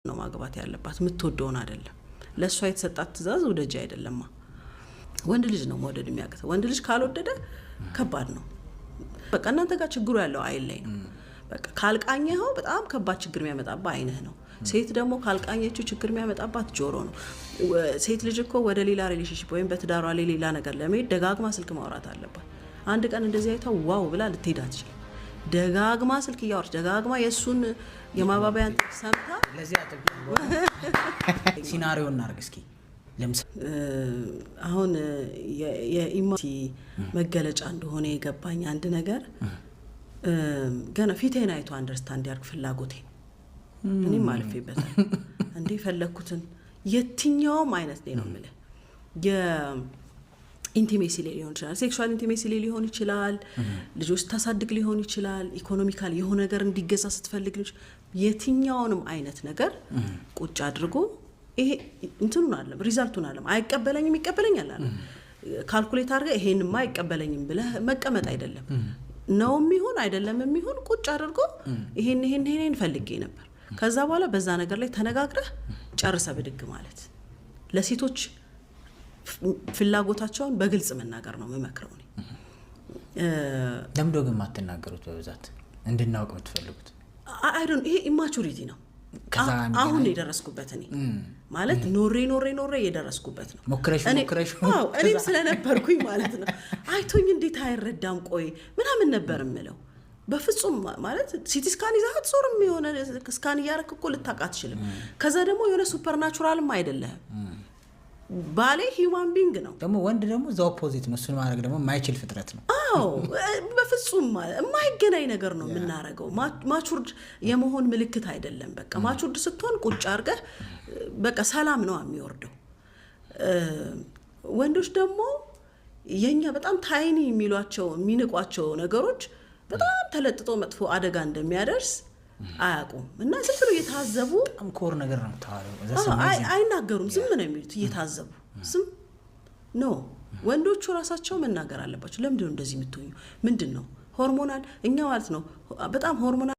ነው ማግባት ያለባት ምትወደውን አይደለም ለሷ የተሰጣት ትእዛዝ ወደጅ አይደለማ ወንድ ልጅ ነው መውደድ የሚያቀተው ወንድ ልጅ ካልወደደ ከባድ ነው በቃ እናንተ ጋር ችግሩ ያለው አይል ላይ ነው በቃ ካልቃኘው በጣም ከባድ ችግር የሚያመጣባ አይነህ ነው ሴት ደግሞ ካልቃኘችው ችግር የሚያመጣባት ጆሮ ነው ሴት ልጅ እኮ ወደ ሌላ ሪሌሽንሺፕ ወይም በትዳሯ ላይ ሌላ ነገር ለመሄድ ደጋግማ ስልክ ማውራት አለባት አንድ ቀን እንደዚህ አይታ ዋው ብላ ልትሄድ አትችልም ደጋግማ ስልክ ያወራች ደጋግማ የሱን የማባባያን ሰምታ ለዚህ አጥብ ሲናሪዮ እናርግ እስኪ አሁን የኢሞቲ መገለጫ እንደሆነ የገባኝ አንድ ነገር ገና ፊቴን አይቶ አንደርስታንድ ያርግ ፍላጎቴ እኔም ማለፌበታል እንዴ ፈለኩትን የትኛውም አይነት ነው ማለት ኢንቲሜሲ ሊሆን ይችላል ሴክሹዋል ኢንቲሜሲ ሊሆን ይችላል ልጆች ታሳድግ ሊሆን ይችላል ኢኮኖሚካል የሆነ ነገር እንዲገዛ ስትፈልግ የትኛውንም አይነት ነገር ቁጭ አድርጎ ይሄ እንትኑን አለ ሪዛልቱን አለ አይቀበለኝም ይቀበለኛል አለ ካልኩሌት አድርገ ይሄንማ አይቀበለኝም ብለ መቀመጥ አይደለም ነውም ይሁን አይደለምም ይሁን ቁጭ አድርጎ ይሄን ፈልጌ ነበር ከዛ በኋላ በዛ ነገር ላይ ተነጋግረህ ጨርሰ ብድግ ማለት ለሴቶች ፍላጎታቸውን በግልጽ መናገር ነው መመክረው ነው ደምዶ ግን ማትናገሩት በብዛት እንድናውቅ የምትፈልጉት አይዶን ይሄ ኢማቹሪቲ ነው አሁን የደረስኩበት እኔ ማለት ኖሬ የደረስኩበት ነው ሞክረሽ አዎ እኔም ስለነበርኩኝ ማለት ነው አይቶኝ እንዴት አይረዳም ቆይ ምናምን ነበር ምለው በፍጹም ማለት ሲቲ ስካን ይዛት ጾርም የሆነ ስካን ያረክ እኮ ልታቃት ይችላል ከዛ ደግሞ የሆነ ሱፐርናቹራልም አይደለም ባሌ ሂዩማን ቢንግ ነው ደግሞ ወንድ ደግሞ ዘ ኦፖዚት ነው እሱን ማድረግ ደግሞ ማይችል ፍጥረት ነው አዎ በፍጹም የማይገናኝ ነገር ነው የምናረገው ማቹርድ የመሆን ምልክት አይደለም በቃ ማቹርድ ስትሆን ቁጭ አርገህ በቃ ሰላም ነው የሚወርደው ወንዶች ደግሞ የኛ በጣም ታይኒ የሚሏቸው የሚንቋቸው ነገሮች በጣም ተለጥጦ መጥፎ አደጋ እንደሚያደርስ አያቁም እና ዝም ብሎ እየታዘቡ ኮር ነገር ነው ታዋለው አይናገሩም ዝም ነው የሚሉት እየታዘቡ ዝም ነው ወንዶቹ ራሳቸው መናገር አለባቸው ለምንድን ነው እንደዚህ የምትሆኙ ምንድነው ሆርሞናል እኛ ማለት ነው በጣም ሆርሞናል